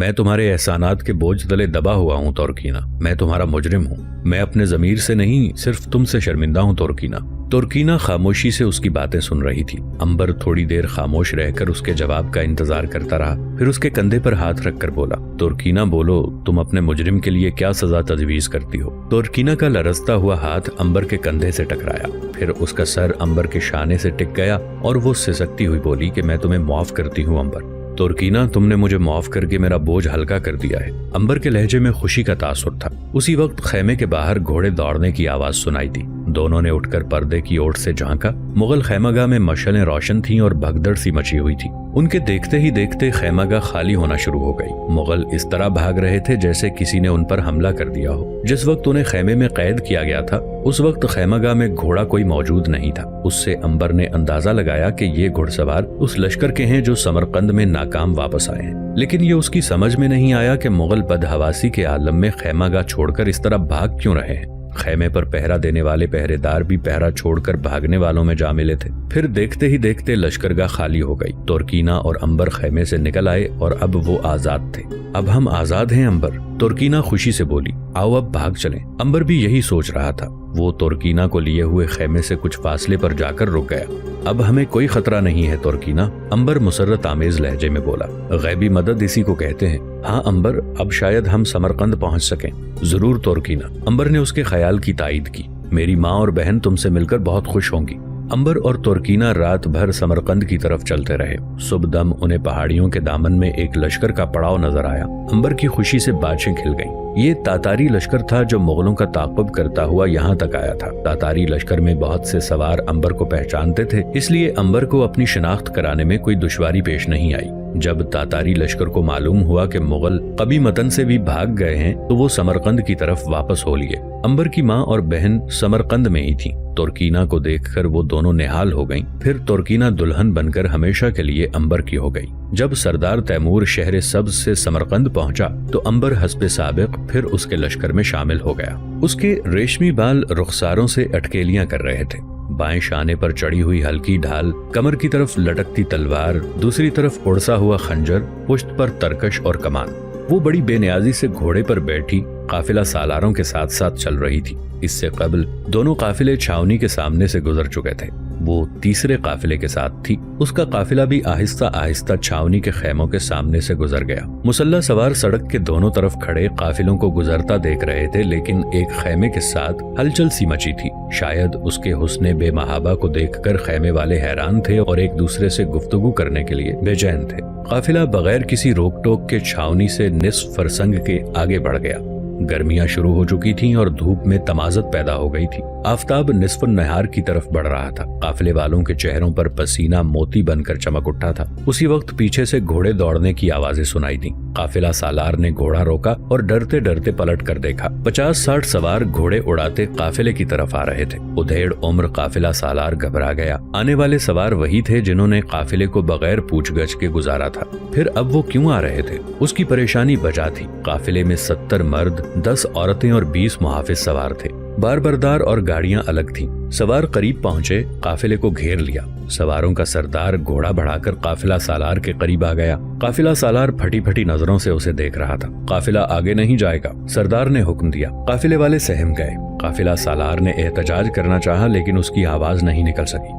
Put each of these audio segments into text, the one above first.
میں تمہارے احسانات کے بوجھ تلے دبا ہوا ہوں تورکینا، میں تمہارا مجرم ہوں، میں اپنے ضمیر سے نہیں صرف تم سے شرمندہ ہوں تورکینا۔ تورکینا خاموشی سے اس کی باتیں سن رہی تھی۔ امبر تھوڑی دیر خاموش رہ کر اس کے جواب کا انتظار کرتا رہا، پھر اس کے کندھے پر ہاتھ رکھ کر بولا، تورکینا بولو، تم اپنے مجرم کے لیے کیا سزا تجویز کرتی ہو؟ تورکینا کا لرزتا ہوا ہاتھ امبر کے کندھے سے ٹکرایا، پھر اس کا سر امبر کے شانے سے ٹک گیا اور وہ سسکتی ہوئی بولی کہ میں تمہیں معاف کرتی ہوں امبر۔ تورکینا، تم نے مجھے معاف کر کے میرا بوجھ ہلکا کر دیا ہے۔ امبر کے لہجے میں خوشی کا تاثر تھا۔ اسی وقت خیمے کے باہر گھوڑے دوڑنے کی آواز سنائی دی۔ دونوں نے اٹھ کر پردے کی اوٹ سے جھانکا۔ مغل خیمہ گاہ میں مشعلیں روشن تھیں اور بھگدڑ سی مچی ہوئی تھی۔ ان کے دیکھتے ہی دیکھتے خیمہ گاہ خالی ہونا شروع ہو گئی۔ مغل اس طرح بھاگ رہے تھے جیسے کسی نے ان پر حملہ کر دیا ہو۔ جس وقت انہیں خیمے میں قید کیا گیا تھا اس وقت خیمہ گاہ میں گھوڑا کوئی موجود نہیں تھا۔ اس سے امبر نے اندازہ لگایا کہ یہ گھڑ سوار اس لشکر کے ہیں جو سمرقند میں ناکام واپس آئے ہیں، لیکن یہ اس کی سمجھ میں نہیں آیا کہ مغل بدحواسی کے عالم میں خیمہ گاہ چھوڑ کر اس طرح بھاگ کیوں رہے ہیں۔ خیمے پر پہرا دینے والے پہرے دار بھی پہرا چھوڑ کر بھاگنے والوں میں جا ملے تھے۔ پھر دیکھتے ہی دیکھتے لشکرگاہ خالی ہو گئی۔ تورکینا اور امبر خیمے سے نکل آئے اور اب وہ آزاد تھے۔ اب ہم آزاد ہیں امبر، تورکینا خوشی سے بولی، آؤ اب بھاگ چلیں۔ امبر بھی یہی سوچ رہا تھا۔ وہ تورکینا کو لیے ہوئے خیمے سے کچھ فاصلے پر جا کر رک گیا۔ اب ہمیں کوئی خطرہ نہیں ہے تورکینا، امبر مسرت آمیز لہجے میں بولا۔ غیبی مدد اسی کو کہتے ہیں۔ ہاں امبر، اب شاید ہم سمرقند پہنچ سکیں۔ ضرور تورکینا، امبر نے اس کے خیال کی تائید کی۔ میری ماں اور بہن تم سے مل کر بہت خوش ہوں گی۔ امبر اور تورکینا رات بھر سمرقند کی طرف چلتے رہے۔ صبح دم انہیں پہاڑیوں کے دامن میں ایک لشکر کا پڑاؤ نظر آیا۔ امبر کی خوشی سے باتیں کھل گئیں۔ یہ تاتاری لشکر تھا جو مغلوں کا تعاقب کرتا ہوا یہاں تک آیا تھا۔ تاتاری لشکر میں بہت سے سوار امبر کو پہچانتے تھے، اس لیے امبر کو اپنی شناخت کرانے میں کوئی دشواری پیش نہیں آئی۔ جب تاتاری لشکر کو معلوم ہوا کہ مغل قبی متن سے بھی بھاگ گئے ہیں تو وہ سمرقند کی طرف واپس ہو لیے۔ امبر کی ماں اور بہن سمرقند میں ہی تھیں۔ تورکینا کو دیکھ کر وہ دونوں نہال ہو گئیں۔ پھر تورکینا دلہن بن کر ہمیشہ کے لیے امبر کی ہو گئی۔ جب سردار تیمور شہر سبز سے سمرقند پہنچا تو امبر حسب سابق پھر اس کے لشکر میں شامل ہو گیا۔ اس کے ریشمی بال رخساروں سے اٹکیلیاں کر رہے تھے۔ بائیں شانے پر چڑھی ہوئی ہلکی ڈھال، کمر کی طرف لٹکتی تلوار، دوسری طرف اڑسا ہوا خنجر، پشت پر ترکش اور کمان۔ وہ بڑی بے نیازی سے گھوڑے پر بیٹھی قافلہ سالاروں کے ساتھ ساتھ چل رہی تھی۔ اس سے قبل دونوں قافلے چھاونی کے سامنے سے گزر چکے تھے۔ وہ تیسرے قافلے کے ساتھ تھی۔ اس کا قافلہ بھی آہستہ آہستہ چھاونی کے خیموں کے سامنے سے گزر گیا۔ مسلح سوار سڑک کے دونوں طرف کھڑے قافلوں کو گزرتا دیکھ رہے تھے، لیکن ایک خیمے کے ساتھ ہلچل سی مچی تھی۔ شاید اس کے حسن بے محابہ کو دیکھ کر خیمے والے حیران تھے اور ایک دوسرے سے گفتگو کرنے کے لیے بے چین تھے۔ قافلہ بغیر کسی روک ٹوک کے چھاونی سے نصف فرسنگ کے آگے بڑھ گیا۔ گرمیاں شروع ہو چکی تھیں اور دھوپ میں تمازت پیدا ہو گئی تھی۔ آفتاب نصف النہار کی طرف بڑھ رہا تھا۔ قافلے والوں کے چہروں پر پسینہ موتی بن کر چمک اٹھا تھا۔ اسی وقت پیچھے سے گھوڑے دوڑنے کی آوازیں سنائی دیں۔ قافلہ سالار نے گھوڑا روکا اور ڈرتے ڈرتے پلٹ کر دیکھا۔ 50-60 سوار گھوڑے اڑاتے قافلے کی طرف آ رہے تھے۔ ادھیڑ عمر قافلہ سالار گھبرا گیا۔ آنے والے سوار وہی تھے جنہوں نے قافلے کو بغیر پوچھ گچھ کے گزارا تھا۔ پھر اب وہ کیوں آ رہے تھے؟ اس کی پریشانی بجا تھی۔ قافلے میں 70 مرد، 10 عورتیں اور 20 محافظ سوار تھے۔ بار بردار اور گاڑیاں الگ تھیں۔ سوار قریب پہنچے، قافلے کو گھیر لیا۔ سواروں کا سردار گھوڑا بڑھا کر قافلہ سالار کے قریب آ گیا۔ قافلہ سالار پھٹی پھٹی نظروں سے اسے دیکھ رہا تھا۔ قافلہ آگے نہیں جائے گا، سردار نے حکم دیا۔ قافلے والے سہم گئے۔ قافلہ سالار نے احتجاج کرنا چاہا لیکن اس کی آواز نہیں نکل سکی۔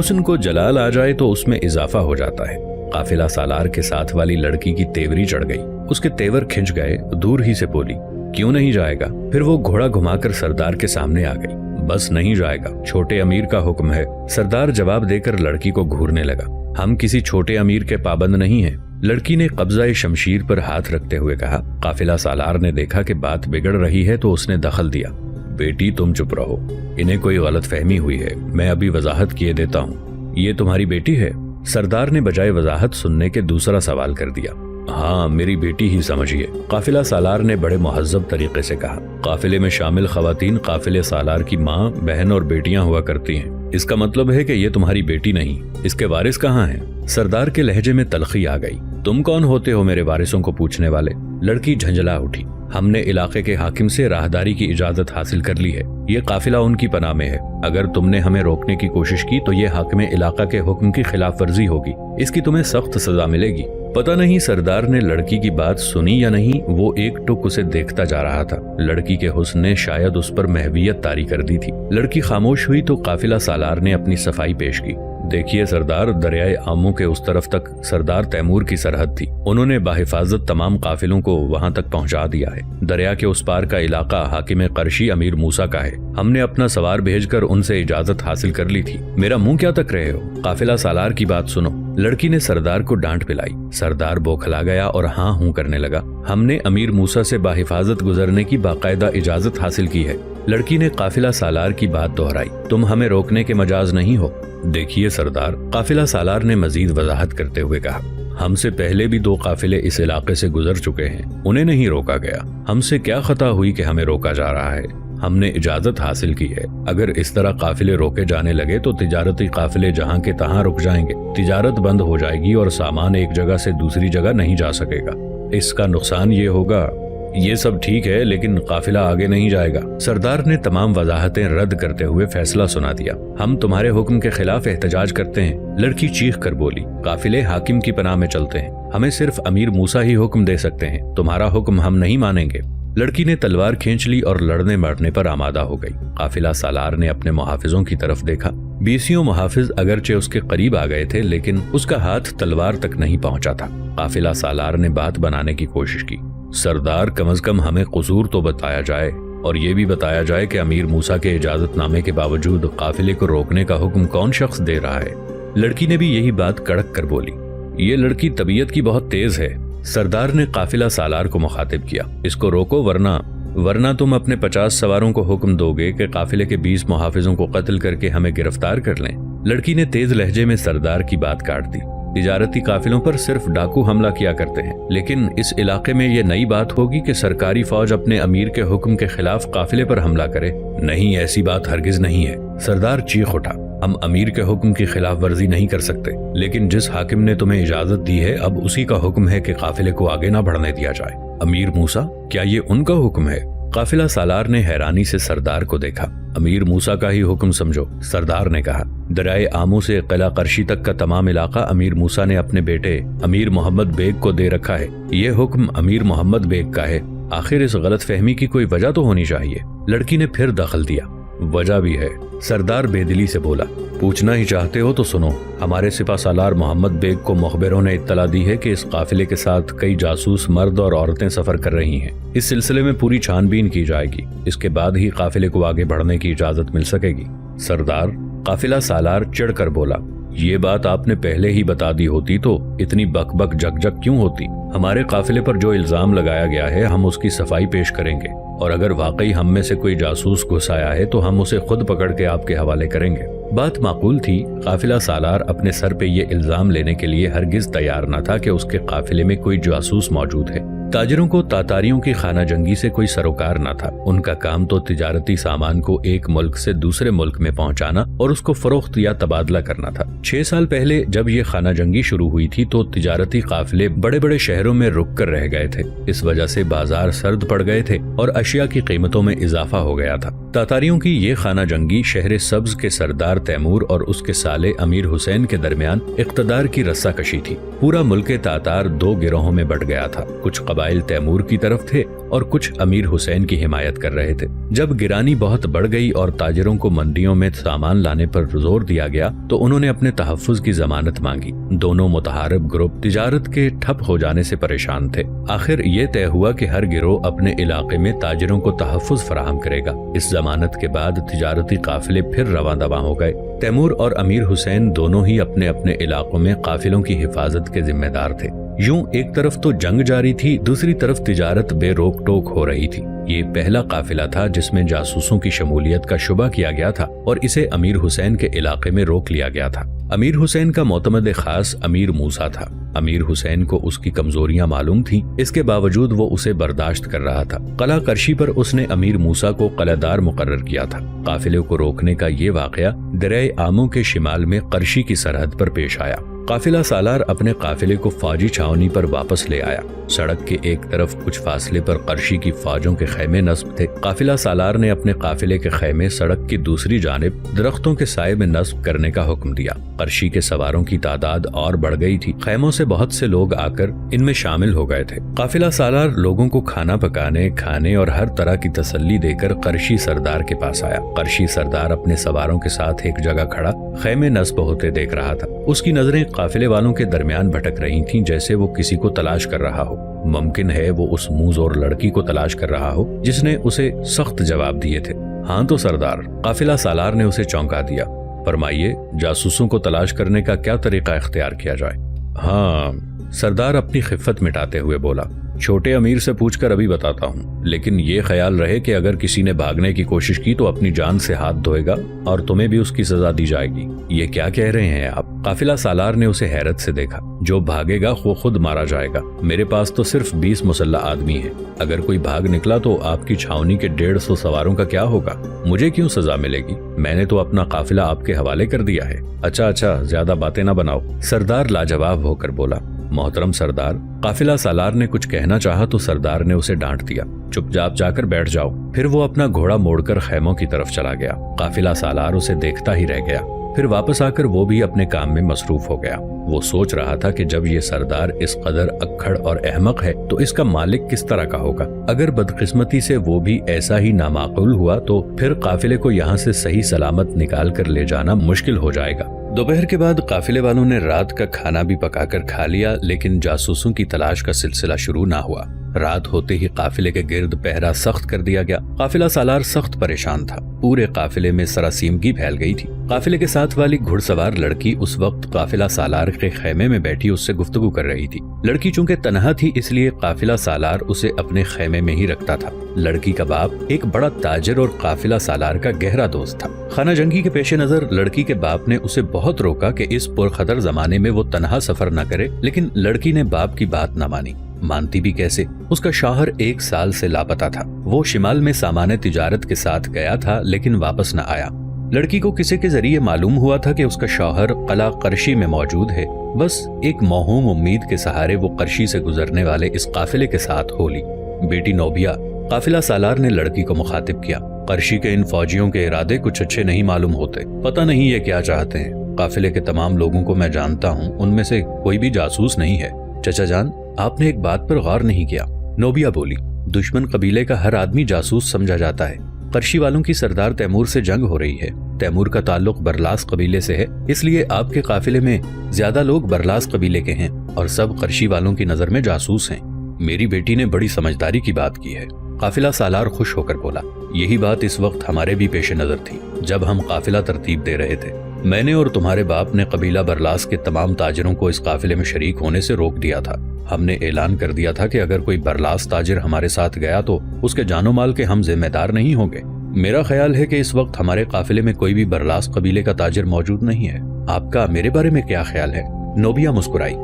حسن کو جلال آ جائے تو اس میں اضافہ ہو جاتا ہے۔ قافلہ سالار کے ساتھ والی لڑکی کی تیوری چڑھ گئی۔ اس کے تیور کھنچ گئے، دور ہی سے بولی، کیوں نہیں جائے گا؟ پھر وہ گھوڑا گھما کر سردار کے سامنے آ گئی۔ بس نہیں جائے گا، چھوٹے امیر کا حکم ہے۔ سردار جواب دے کر لڑکی کو گھورنے لگا۔ ہم کسی چھوٹے امیر کے پابند نہیں ہیں۔ لڑکی نے قبضہ شمشیر پر ہاتھ رکھتے ہوئے کہا۔ قافلہ سالار نے دیکھا کہ بات بگڑ رہی ہے تو اس نے دخل دیا۔ بیٹی تم چپ رہو، انہیں کوئی غلط فہمی ہوئی ہے، میں ابھی وضاحت کیے دیتا ہوں۔ یہ تمہاری بیٹی ہے؟ سردار نے بجائے وضاحت سننے کے دوسرا سوال کر دیا۔ ہاں، میری بیٹی ہی سمجھیے، قافلہ سالار نے بڑے مہذب طریقے سے کہا۔ قافلے میں شامل خواتین قافلے سالار کی ماں، بہن اور بیٹیاں ہوا کرتی ہیں۔ اس کا مطلب ہے کہ یہ تمہاری بیٹی نہیں، اس کے وارث کہاں ہیں؟ سردار کے لہجے میں تلخی آ گئی۔ تم کون ہوتے ہو میرے وارثوں کو پوچھنے والے؟ لڑکی جھنجھلا اٹھی۔ ہم نے علاقے کے حاکم سے راہداری کی اجازت حاصل کر لی ہے، یہ قافلہ ان کی پناہ میں ہے۔ اگر تم نے ہمیں روکنے کی کوشش کی تو یہ حاکم علاقہ کے حکم کی خلاف ورزی ہوگی، اس کی تمہیں سخت سزا ملے گی۔ پتہ نہیں سردار نے لڑکی کی بات سنی یا نہیں، وہ ایک ٹک اسے دیکھتا جا رہا تھا۔ لڑکی کے حسن نے شاید اس پر محویت طاری کر دی تھی۔ لڑکی خاموش ہوئی تو قافلہ سالار نے اپنی صفائی پیش کی۔ دیکھیے سردار، دریائے آمو کے اس طرف تک سردار تیمور کی سرحد تھی۔ انہوں نے بحفاظت تمام قافلوں کو وہاں تک پہنچا دیا ہے۔ دریا کے اس پار کا علاقہ حاکم قرشی امیر موسیٰ کا ہے۔ ہم نے اپنا سوار بھیج کر ان سے اجازت حاصل کر لی تھی۔ میرا منہ کیا تک رہے ہو؟ قافلہ سالار کی بات سنو۔ لڑکی نے سردار کو ڈانٹ پلائی۔ سردار بوکھلا گیا اور ہاں ہوں کرنے لگا۔ ہم نے امیر موسیٰ سے بحفاظت گزرنے کی باقاعدہ اجازت حاصل کی ہے۔ لڑکی نے قافلہ سالار کی بات دہرائی۔ تم ہمیں روکنے کے مجاز نہیں ہو۔ دیکھیے سردار، قافلہ سالار نے مزید وضاحت کرتے ہوئے کہا، ہم سے پہلے بھی 2 قافلے اس علاقے سے گزر چکے ہیں، انہیں نہیں روکا گیا۔ ہم سے کیا خطا ہوئی کہ ہمیں روکا جا رہا ہے؟ ہم نے اجازت حاصل کی ہے۔ اگر اس طرح قافلے روکے جانے لگے تو تجارتی قافلے جہاں کے تہاں رک جائیں گے، تجارت بند ہو جائے گی اور سامان ایک جگہ سے دوسری جگہ نہیں جا سکے گا۔ اس کا نقصان یہ ہوگا۔ یہ سب ٹھیک ہے لیکن قافلہ آگے نہیں جائے گا۔ سردار نے تمام وضاحتیں رد کرتے ہوئے فیصلہ سنا دیا۔ ہم تمہارے حکم کے خلاف احتجاج کرتے ہیں۔ لڑکی چیخ کر بولی، قافلے حاکم کی پناہ میں چلتے ہیں، ہمیں صرف امیر موسیٰ ہی حکم دے سکتے ہیں، تمہارا حکم ہم نہیں مانیں گے۔ لڑکی نے تلوار کھینچ لی اور لڑنے مرنے پر آمادہ ہو گئی۔ قافلہ سالار نے اپنے محافظوں کی طرف دیکھا۔ 20 محافظ اگرچہ اس کے قریب آ گئے تھے لیکن اس کا ہاتھ تلوار تک نہیں پہنچا تھا۔ قافلہ سالار نے بات بنانے کی کوشش کی، سردار کم از کم ہمیں قصور تو بتایا جائے اور یہ بھی بتایا جائے کہ امیر موسیٰ کے اجازت نامے کے باوجود قافلے کو روکنے کا حکم کون شخص دے رہا ہے؟ لڑکی نے بھی یہی بات کڑک کر بولی، یہ لڑکی طبیعت کی بہت تیز ہے۔ سردار نے قافلہ سالار کو مخاطب کیا، اس کو روکو ورنہ تم اپنے 50 سواروں کو حکم دو گے کہ قافلے کے 20 محافظوں کو قتل کر کے ہمیں گرفتار کر لیں۔ لڑکی نے تیز لہجے میں سردار کی بات کاٹ دی، تجارتی قافلوں پر صرف ڈاکو حملہ کیا کرتے ہیں، لیکن اس علاقے میں یہ نئی بات ہوگی کہ سرکاری فوج اپنے امیر کے حکم کے خلاف قافلے پر حملہ کرے؟ نہیں، ایسی بات ہرگز نہیں ہے۔ سردار چیخ اٹھا، ہم امیر کے حکم کی خلاف ورزی نہیں کر سکتے، لیکن جس حاکم نے تمہیں اجازت دی ہے اب اسی کا حکم ہے کہ قافلے کو آگے نہ بڑھنے دیا جائے۔ امیر موسیٰ؟ کیا یہ ان کا حکم ہے؟ قافلہ سالار نے حیرانی سے سردار کو دیکھا۔ امیر موسیٰ کا ہی حکم سمجھو، سردار نے کہا۔ دریائے آمو سے قلعہ قرشی تک کا تمام علاقہ امیر موسیٰ نے اپنے بیٹے امیر محمد بیگ کو دے رکھا ہے۔ یہ حکم امیر محمد بیگ کا ہے۔ آخر اس غلط فہمی کی کوئی وجہ تو ہونی چاہیے۔ لڑکی نے پھر دخل دیا، وجہ بھی ہے۔ سردار بے دلی سے بولا، پوچھنا ہی چاہتے ہو تو سنو، ہمارے سپہ سالار محمد بیگ کو مخبروں نے اطلاع دی ہے کہ اس قافلے کے ساتھ کئی جاسوس مرد اور عورتیں سفر کر رہی ہیں۔ اس سلسلے میں پوری چھان بین کی جائے گی، اس کے بعد ہی قافلے کو آگے بڑھنے کی اجازت مل سکے گی۔ سردار، قافلہ سالار چڑھ کر بولا، یہ بات آپ نے پہلے ہی بتا دی ہوتی تو اتنی بک بک جگ جگ کیوں ہوتی؟ ہمارے قافلے پر جو الزام لگایا گیا ہے ہم اس کی صفائی پیش کریں گے، اور اگر واقعی ہم میں سے کوئی جاسوس گھس آیا ہے تو ہم اسے خود پکڑ کے آپ کے حوالے کریں گے۔ بات معقول تھی۔ قافلہ سالار اپنے سر پہ یہ الزام لینے کے لیے ہرگز تیار نہ تھا کہ اس کے قافلے میں کوئی جاسوس موجود ہے۔ تاجروں کو تاتاریوں کی خانہ جنگی سے کوئی سروکار نہ تھا، ان کا کام تو تجارتی سامان کو ایک ملک سے دوسرے ملک میں پہنچانا اور اس کو فروخت یا تبادلہ کرنا تھا۔ 6 سال پہلے جب یہ خانہ جنگی شروع ہوئی تھی تو تجارتی قافلے بڑے بڑے شہروں میں رک کر رہ گئے تھے، اس وجہ سے بازار سرد پڑ گئے تھے اور اشیاء کی قیمتوں میں اضافہ ہو گیا تھا۔ تاتاریوں کی یہ خانہ جنگی شہر سبز کے سردار تیمور اور اس کے سالے امیر حسین کے درمیان اقتدار کی رسا کشی تھی۔ پورا ملک تاتار 2 گروہوں میں بٹ گیا تھا، کچھ قبائل تیمور کی طرف تھے اور کچھ امیر حسین کی حمایت کر رہے تھے۔ جب گرانی بہت بڑھ گئی اور تاجروں کو منڈیوں میں سامان لانے پر زور دیا گیا تو انہوں نے اپنے تحفظ کی ضمانت مانگی۔ دونوں متحارب گروپ تجارت کے ٹھپ ہو جانے سے پریشان تھے۔ آخر یہ طے ہوا کہ ہر گروہ اپنے علاقے میں تاجروں کو تحفظ فراہم کرے گا۔ اس ضمانت کے بعد تجارتی قافلے پھر رواں دواں ہو گئے۔ تیمور اور امیر حسین دونوں ہی اپنے اپنے علاقوں میں قافلوں کی حفاظت کے ذمہ دار تھے۔ یوں ایک طرف تو جنگ جاری تھی، دوسری طرف تجارت بے روک ٹوک ہو رہی تھی۔ یہ پہلا قافلہ تھا جس میں جاسوسوں کی شمولیت کا شبہ کیا گیا تھا اور اسے امیر حسین کے علاقے میں روک لیا گیا تھا۔ امیر حسین کا معتمد خاص امیر موسیٰ تھا۔ امیر حسین کو اس کی کمزوریاں معلوم تھیں، اس کے باوجود وہ اسے برداشت کر رہا تھا۔ قلعہ کرشی پر اس نے امیر موسیٰ کو قلعہ دار مقرر کیا تھا۔ قافلے کو روکنے کا یہ واقعہ دریائے آمو کے شمال میں کرشی کی سرحد پر پیش آیا۔ قافلہ سالار اپنے قافلے کو فوجی چھاونی پر واپس لے آیا۔ سڑک کے ایک طرف کچھ فاصلے پر قرشی کی فوجوں کے خیمے نصب تھے۔ قافلہ سالار نے اپنے قافلے کے خیمے سڑک کی دوسری جانب درختوں کے سائے میں نصب کرنے کا حکم دیا۔ قرشی کے سواروں کی تعداد اور بڑھ گئی تھی۔ خیموں سے بہت سے لوگ آ کر ان میں شامل ہو گئے تھے۔ قافلہ سالار لوگوں کو کھانا پکانے، کھانے اور ہر طرح کی تسلی دے کر قرشی سردار کے پاس آیا۔ قرشی سردار اپنے سواروں کے ساتھ ایک جگہ کھڑا خیمے نصب ہوتے دیکھ رہا تھا۔ اس کی نظریں قافلے والوں کے درمیان بھٹک رہی تھیں، جیسے وہ کسی کو تلاش کر رہا ہو۔ ممکن ہے وہ اس منہ زور لڑکی کو تلاش کر رہا ہو جس نے اسے سخت جواب دیے تھے۔ ہاں تو سردار، قافلہ سالار نے اسے چونکا دیا۔ فرمائیے، جاسوسوں کو تلاش کرنے کا کیا طریقہ اختیار کیا جائے؟ ہاں، سردار اپنی خفت مٹاتے ہوئے بولا، چھوٹے امیر سے پوچھ کر ابھی بتاتا ہوں، لیکن یہ خیال رہے کہ اگر کسی نے بھاگنے کی کوشش کی تو اپنی جان سے ہاتھ دھوئے گا اور تمہیں بھی اس کی سزا دی جائے گی۔ یہ کیا کہہ رہے ہیں آپ؟ قافلہ سالار نے اسے حیرت سے دیکھا۔ جو بھاگے گا وہ خود مارا جائے گا۔ میرے پاس تو صرف 20 مسلح آدمی ہیں۔ اگر کوئی بھاگ نکلا تو آپ کی چھاونی کے 150 سواروں کا کیا ہوگا؟ مجھے کیوں سزا ملے گی؟ میں نے تو اپنا قافلہ آپ کے حوالے کر دیا ہے۔ اچھا، زیادہ باتیں نہ بناؤ، سردار لاجواب ہو کر بولا۔ محترم سردار، قافلہ سالار نے کچھ کہنا چاہا تو سردار نے اسے ڈانٹ دیا، چپ چاپ جا کر بیٹھ جاؤ۔ پھر وہ اپنا گھوڑا موڑ کر خیموں کی طرف چلا گیا۔ قافلہ سالار اسے دیکھتا ہی رہ گیا۔ پھر واپس آ کر وہ بھی اپنے کام میں مصروف ہو گیا۔ وہ سوچ رہا تھا کہ جب یہ سردار اس قدر اکھڑ اور احمق ہے تو اس کا مالک کس طرح کا ہوگا؟ اگر بدقسمتی سے وہ بھی ایسا ہی نامعقول ہوا تو پھر قافلے کو یہاں سے صحیح سلامت نکال کر لے جانا مشکل ہو جائے گا۔ دوپہر کے بعد قافلے والوں نے رات کا کھانا بھی پکا کر کھا لیا، لیکن جاسوسوں کی تلاش کا سلسلہ شروع نہ ہوا۔ رات ہوتے ہی قافلے کے گرد پہرا سخت کر دیا گیا۔ قافلہ سالار سخت پریشان تھا۔ پورے قافلے میں سراسیمگی پھیل گئی تھی۔ قافلے کے ساتھ والی گھڑ سوار لڑکی اس وقت قافلہ سالار کے خیمے میں بیٹھی اس سے گفتگو کر رہی تھی۔ لڑکی چونکہ تنہا تھی اس لیے قافلہ سالار اسے اپنے خیمے میں ہی رکھتا تھا۔ لڑکی کا باپ ایک بڑا تاجر اور قافلہ سالار کا گہرا دوست تھا۔ خانہ جنگی کے پیش نظر لڑکی کے باپ نے اسے بہت روکا کہ اس پرخطر زمانے میں وہ تنہا سفر نہ کرے، لیکن لڑکی نے باپ کی بات نہ مانی۔ مانتی بھی کیسے؟ اس کا شوہر 1 سال سے لاپتہ تھا۔ وہ شمال میں سامان تجارت کے ساتھ گیا تھا لیکن واپس نہ آیا۔ لڑکی کو کسی کے ذریعے معلوم ہوا تھا کہ اس کا شوہر قلعہ قرشی میں موجود ہے۔ بس ایک موہوم امید کے سہارے وہ قرشی سے گزرنے والے اس قافلے کے ساتھ ہو لی۔ بیٹی نوبیا، قافلہ سالار نے لڑکی کو مخاطب کیا، قرشی کے ان فوجیوں کے ارادے کچھ اچھے نہیں معلوم ہوتے۔ پتہ نہیں یہ کیا چاہتے ہیں۔ قافلے کے تمام لوگوں کو میں جانتا ہوں، ان میں سے کوئی بھی جاسوس نہیں ہے۔ چچا جان، آپ نے ایک بات پر غور نہیں کیا، نوبیا بولی۔ دشمن قبیلے کا ہر آدمی جاسوس سمجھا جاتا ہے۔ قرشی والوں کی سردار تیمور سے جنگ ہو رہی ہے۔ تیمور کا تعلق برلاس قبیلے سے ہے، اس لیے آپ کے قافلے میں زیادہ لوگ برلاس قبیلے کے ہیں اور سب قرشی والوں کی نظر میں جاسوس ہیں۔ میری بیٹی نے بڑی سمجھداری کی بات کی ہے، قافلہ سالار خوش ہو کر بولا۔ یہی بات اس وقت ہمارے بھی پیش نظر تھی جب ہم قافلہ ترتیب دے رہے تھے۔ میں نے اور تمہارے باپ نے قبیلہ برلاس کے تمام تاجروں کو اس قافلے میں شریک ہونے سے روک دیا تھا۔ ہم نے اعلان کر دیا تھا کہ اگر کوئی برلاس تاجر ہمارے ساتھ گیا تو اس کے جان و مال کے ہم ذمہ دار نہیں ہوں گے۔ میرا خیال ہے کہ اس وقت ہمارے قافلے میں کوئی بھی برلاس قبیلے کا تاجر موجود نہیں ہے۔ آپ کا میرے بارے میں کیا خیال ہے؟ نوبیا مسکرائی۔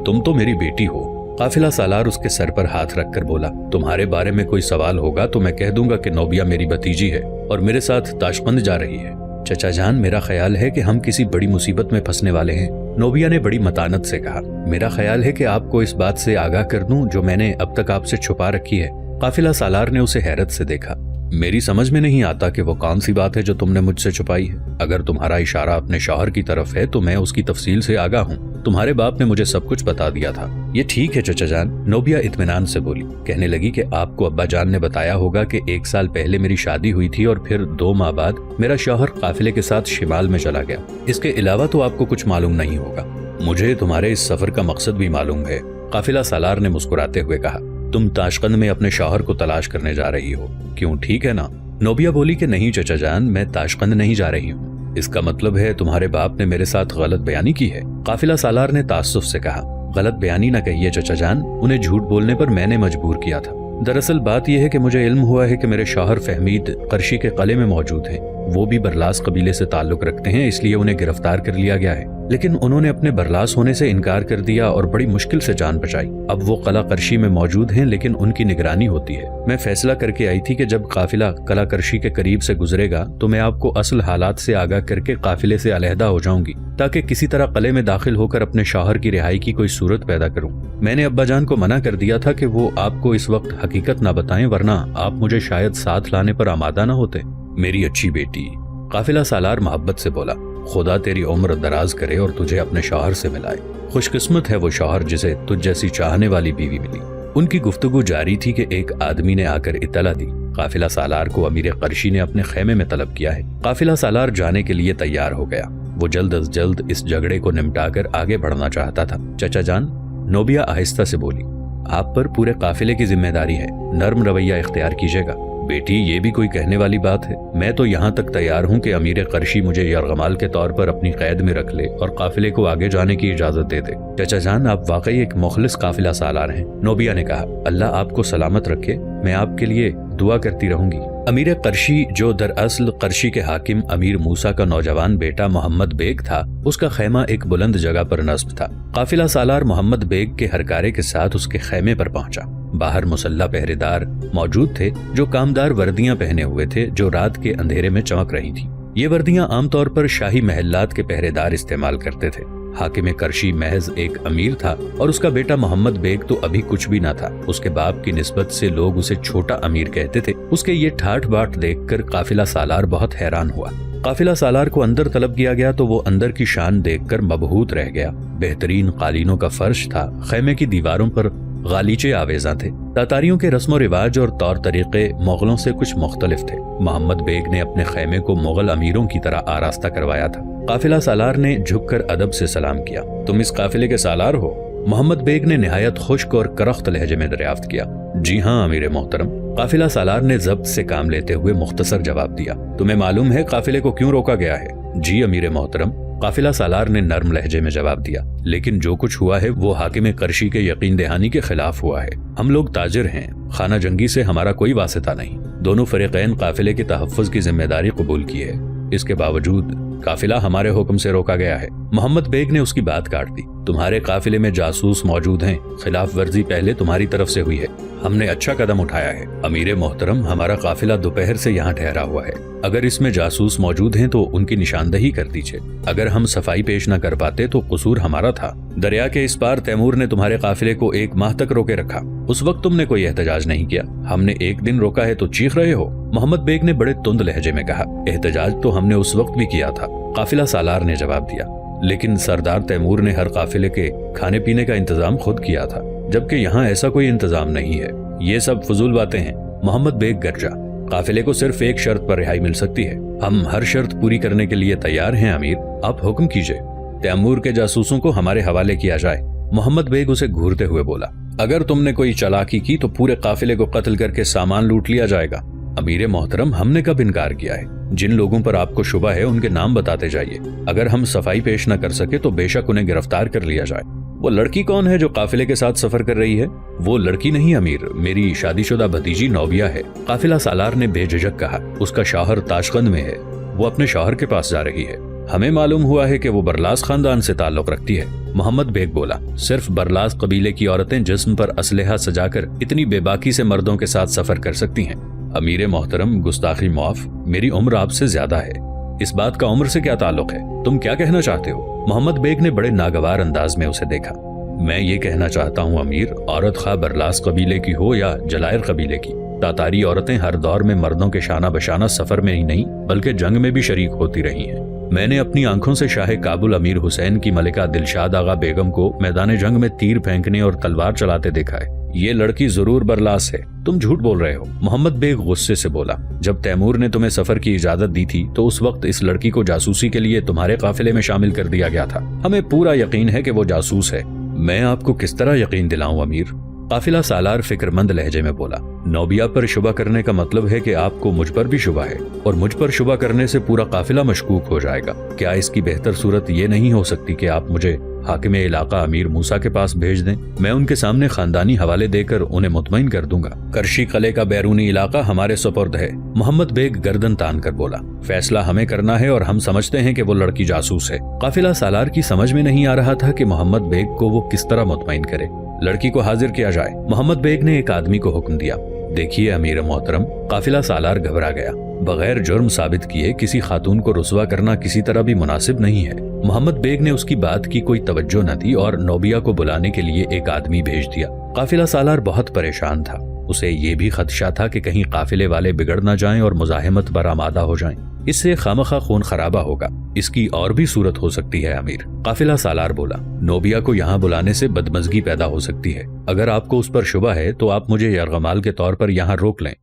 تم تو میری بیٹی ہو۔ قافلہ سالار اس کے سر پر ہاتھ رکھ کر بولا، تمہارے بارے میں کوئی سوال ہوگا تو میں کہہ دوں گا کہ نوبیا میری بھتیجی ہے اور میرے ساتھ تاشقند جا رہی ہے۔ چچا جان، میرا خیال ہے کہ ہم کسی بڑی مصیبت میں پھنسنے والے ہیں، نوبیا نے بڑی متانت سے کہا۔ میرا خیال ہے کہ آپ کو اس بات سے آگاہ کر دوں جو میں نے اب تک آپ سے چھپا رکھی ہے۔ قافلہ سالار نے اسے حیرت سے دیکھا۔ میری سمجھ میں نہیں آتا کہ وہ کون سی بات ہے جو تم نے مجھ سے چھپائی ہے۔ اگر تمہارا اشارہ اپنے شوہر کی طرف ہے تو میں اس کی تفصیل سے آگاہ ہوں۔ تمہارے باپ نے مجھے سب کچھ بتا دیا تھا۔ یہ ٹھیک ہے چچا جان، نوبیا اطمینان سے بولی۔ کہنے لگی کہ آپ کو ابا جان نے بتایا ہوگا کہ 1 سال پہلے میری شادی ہوئی تھی اور پھر 2 ماہ بعد میرا شوہر قافلے کے ساتھ شمال میں چلا گیا۔ اس کے علاوہ تو آپ کو کچھ معلوم نہیں ہوگا۔ مجھے تمہارے اس سفر کا مقصد بھی معلوم ہے، قافلہ سالار نے مسکراتے ہوئے کہا۔ تم تاشقند میں اپنے شوہر کو تلاش کرنے جا رہی ہو، کیوں ٹھیک ہے نا؟ نوبیا بولی کہ نہیں چچا جان، میں تاشقند نہیں جا رہی ہوں۔ اس کا مطلب ہے تمہارے باپ نے میرے ساتھ غلط بیانی کی ہے، قافلہ سالار نے تعصب سے کہا۔ غلط بیانی نہ کہیے چچا جان، انہیں جھوٹ بولنے پر میں نے مجبور کیا تھا۔ دراصل بات یہ ہے کہ مجھے علم ہوا ہے کہ میرے شوہر فہمید قرشی کے قلعے میں موجود ہیں۔ وہ بھی برلاس قبیلے سے تعلق رکھتے ہیں، اس لیے انہیں گرفتار کر لیا گیا ہے، لیکن انہوں نے اپنے برلاس ہونے سے انکار کر دیا اور بڑی مشکل سے جان بچائی۔ اب وہ قلعہ کرشی میں موجود ہیں، لیکن ان کی نگرانی ہوتی ہے۔ میں فیصلہ کر کے آئی تھی کہ جب قافلہ قلعہ کرشی کے قریب سے گزرے گا تو میں آپ کو اصل حالات سے آگاہ کر کے قافلے سے علیحدہ ہو جاؤں گی، تاکہ کسی طرح قلعے میں داخل ہو کر اپنے شوہر کی رہائی کی کوئی صورت پیدا کروں۔ میں نے ابا جان کو منع کر دیا تھا کہ وہ آپ کو اس وقت حقیقت نہ بتائیں، ورنہ آپ مجھے شاید ساتھ لانے پر آمادہ نہ ہوتے۔ میری اچھی بیٹی، قافلہ سالار محبت سے بولا، خدا تیری عمر دراز کرے اور تجھے اپنے شوہر سے ملائے۔ خوش قسمت ہے وہ شوہر جسے تجھ جیسی چاہنے والی بیوی ملی۔ ان کی گفتگو جاری تھی کہ ایک آدمی نے آ کر اطلاع دی، قافلہ سالار کو امیر قرشی نے اپنے خیمے میں طلب کیا ہے۔ قافلہ سالار جانے کے لیے تیار ہو گیا۔ وہ جلد از جلد اس جھگڑے کو نمٹا کر آگے بڑھنا چاہتا تھا۔ چچا جان، نوبیا آہستہ سے بولی، آپ پر پورے قافلے کی ذمہ داری ہے، نرم رویہ اختیار کیجیے گا۔ بیٹی، یہ بھی کوئی کہنے والی بات ہے؟ میں تو یہاں تک تیار ہوں کہ امیر قرشی مجھے یرغمال کے طور پر اپنی قید میں رکھ لے اور قافلے کو آگے جانے کی اجازت دے دے۔ چچا جان، آپ واقعی ایک مخلص قافلہ سالار ہیں، نوبیا نے کہا۔ اللہ آپ کو سلامت رکھے، میں آپ کے لیے دعا کرتی رہوں گی۔ امیر قرشی، جو دراصل قرشی کے حاکم امیر موسیٰ کا نوجوان بیٹا محمد بیگ تھا، اس کا خیمہ ایک بلند جگہ پر نصب تھا۔ قافلہ سالار محمد بیگ کے ہرکارے کے ساتھ اس کے خیمے پر پہنچا۔ باہر مسلح پہرے دار موجود تھے جو کامدار وردیاں پہنے ہوئے تھے، جو رات کے اندھیرے میں چمک رہی تھیں۔ یہ وردیاں عام طور پر شاہی محلات کے پہرے دار استعمال کرتے تھے۔ حاکم کرشی محض ایک امیر تھا اور اس کا بیٹا محمد بیگ تو ابھی کچھ بھی نہ تھا۔ اس کے باپ کی نسبت سے لوگ اسے چھوٹا امیر کہتے تھے۔ اس کے یہ ٹھاٹھ باٹ دیکھ کر قافلہ سالار بہت حیران ہوا۔ قافلہ سالار کو اندر طلب کیا گیا تو وہ اندر کی شان دیکھ کر مبہوت رہ گیا۔ بہترین قالینوں کا فرش تھا، خیمے کی دیواروں پر غالیچے آویزاں تھے۔ تاتاریوں کے رسم و رواج اور طور طریقے مغلوں سے کچھ مختلف تھے۔ محمد بیگ نے اپنے خیمے کو مغل امیروں کی طرح آراستہ کروایا تھا۔ قافلہ سالار نے جھک کر ادب سے سلام کیا۔ تم اس قافلے کے سالار ہو؟ محمد بیگ نے نہایت خشک اور کرخت لہجے میں دریافت کیا۔ جی ہاں امیر محترم، قافلہ سالار نے ضبط سے کام لیتے ہوئے مختصر جواب دیا۔ تمہیں معلوم ہے قافلے کو کیوں روکا گیا ہے؟ جی امیر محترم، قافلہ سالار نے نرم لہجے میں جواب دیا، لیکن جو کچھ ہوا ہے وہ حاکم کرشی کے یقین دہانی کے خلاف ہوا ہے۔ ہم لوگ تاجر ہیں، خانہ جنگی سے ہمارا کوئی واسطہ نہیں۔ دونوں فریقین قافلے کے تحفظ کی ذمہ داری قبول کی ہے، اس کے باوجود قافلہ ہمارے حکم سے روکا گیا ہے۔ محمد بیگ نے اس کی بات کاٹ دی۔ تمہارے قافلے میں جاسوس موجود ہیں، خلاف ورزی پہلے تمہاری طرف سے ہوئی ہے، ہم نے اچھا قدم اٹھایا ہے۔ امیر محترم، ہمارا قافلہ دوپہر سے یہاں ٹھہرا ہوا ہے، اگر اس میں جاسوس موجود ہیں تو ان کی نشاندہی کر دیجیے۔ اگر ہم صفائی پیش نہ کر پاتے تو قصور ہمارا تھا۔ دریا کے اس پار تیمور نے تمہارے قافلے کو 1 ماہ تک روکے رکھا، اس وقت تم نے کوئی احتجاج نہیں کیا، ہم نے 1 دن روکا ہے تو چیخ رہے ہو؟ محمد بیگ نے بڑے تند لہجے میں کہا۔ احتجاج تو ہم نے اس وقت بھی کیا تھا، قافلہ سالار نے جواب دیا، لیکن سردار تیمور نے ہر قافلے کے کھانے پینے کا انتظام خود کیا تھا، جبکہ یہاں ایسا کوئی انتظام نہیں ہے۔ یہ سب فضول باتیں ہیں۔ محمد بیگ گرجا۔ قافلے کو صرف ایک شرط پر رہائی مل سکتی ہے، ہم ہر شرط پوری کرنے کے لیے تیار ہیں امیر، آپ حکم کیجئے۔ تیمور کے جاسوسوں کو ہمارے حوالے کیا جائے۔ محمد بیگ اسے گھورتے ہوئے بولا، اگر تم نے کوئی چالاکی کی تو پورے قافلے کو قتل کر کے سامان لوٹ لیا جائے گا۔ امیر محترم، ہم نے کب انکار کیا ہے؟ جن لوگوں پر آپ کو شبہ ہے ان کے نام بتاتے جائیے، اگر ہم صفائی پیش نہ کر سکے تو بے شک انہیں گرفتار کر لیا جائے۔ وہ لڑکی کون ہے جو قافلے کے ساتھ سفر کر رہی ہے؟ وہ لڑکی نہیں امیر، میری شادی شدہ بھتیجی نوبیا ہے، قافلہ سالار نے بے جھجک کہا۔ اس کا شوہر تاشقند میں ہے، وہ اپنے شوہر کے پاس جا رہی ہے۔ ہمیں معلوم ہوا ہے کہ وہ برلاس خاندان سے تعلق رکھتی ہے۔ محمد بیگ بولا، صرف برلاس قبیلے کی عورتیں جسم پر اسلحہ سجا کر اتنی بے باکی سے مردوں کے ساتھ سفر کر سکتی ہیں۔ امیر محترم، گستاخی معاف، میری عمر آپ سے زیادہ ہے، اس بات کا عمر سے کیا تعلق ہے؟ تم کیا کہنا چاہتے ہو؟ محمد بیگ نے بڑے ناگوار انداز میں اسے دیکھا۔ میں یہ کہنا چاہتا ہوں امیر، عورت خواہ برلاس قبیلے کی ہو یا جلائر قبیلے کی، تاتاری عورتیں ہر دور میں مردوں کے شانہ بشانہ سفر میں ہی نہیں بلکہ جنگ میں بھی شریک ہوتی رہی ہیں۔ میں نے اپنی آنکھوں سے شاہ کابل امیر حسین کی ملکہ دلشاد آغا بیگم کو میدان جنگ میں تیر پھینکنے اور تلوار چلاتے دیکھا ہے۔ یہ لڑکی ضرور برلاس ہے، تم جھوٹ بول رہے ہو۔ محمد بیگ غصے سے بولا، جب تیمور نے تمہیں سفر کی اجازت دی تھی تو اس وقت اس لڑکی کو جاسوسی کے لیے تمہارے قافلے میں شامل کر دیا گیا تھا، ہمیں پورا یقین ہے کہ وہ جاسوس ہے۔ میں آپ کو کس طرح یقین دلاؤں امیر؟ قافلہ سالار فکرمند لہجے میں بولا، نوبیا پر شبہ کرنے کا مطلب ہے کہ آپ کو مجھ پر بھی شبہ ہے، اور مجھ پر شبہ کرنے سے پورا قافلہ مشکوک ہو جائے گا۔ کیا اس کی بہتر صورت یہ نہیں ہو سکتی کہ آپ مجھے حاکم علاقہ امیر موسیٰ کے پاس بھیج دیں؟ میں ان کے سامنے خاندانی حوالے دے کر انہیں مطمئن کر دوں گا۔ کرشی قلعے کا بیرونی علاقہ ہمارے سپرد ہے، محمد بیگ گردن تان کر بولا۔ فیصلہ ہمیں کرنا ہے اور ہم سمجھتے ہیں کہ وہ لڑکی جاسوس ہے۔ قافلہ سالار کی سمجھ میں نہیں آ رہا تھا کہ محمد بیگ کو وہ کس طرح مطمئن کرے۔ لڑکی کو حاضر کیا جائے، محمد بیگ نے ایک آدمی کو حکم دیا۔ دیکھیے امیر محترم، قافلہ سالار گھبرا گیا۔ بغیر جرم ثابت کیے کسی خاتون کو رسوا کرنا کسی طرح بھی مناسب نہیں ہے۔ محمد بیگ نے اس کی بات کی کوئی توجہ نہ دی اور نوبیا کو بلانے کے لیے ایک آدمی بھیج دیا۔ قافلہ سالار بہت پریشان تھا۔ اسے یہ بھی خدشہ تھا کہ کہیں قافلے والے بگڑ نہ جائیں اور مزاحمت پر آمادہ ہو جائیں، اس سے خامخواہ خون خرابہ ہوگا۔ اس کی اور بھی صورت ہو سکتی ہے امیر، قافلہ سالار بولا۔ نوبیا کو یہاں بلانے سے بدمزگی پیدا ہو سکتی ہے۔ اگر آپ کو اس پر شبہ ہے تو آپ مجھے یرغمال کے طور پر یہاں روک لیں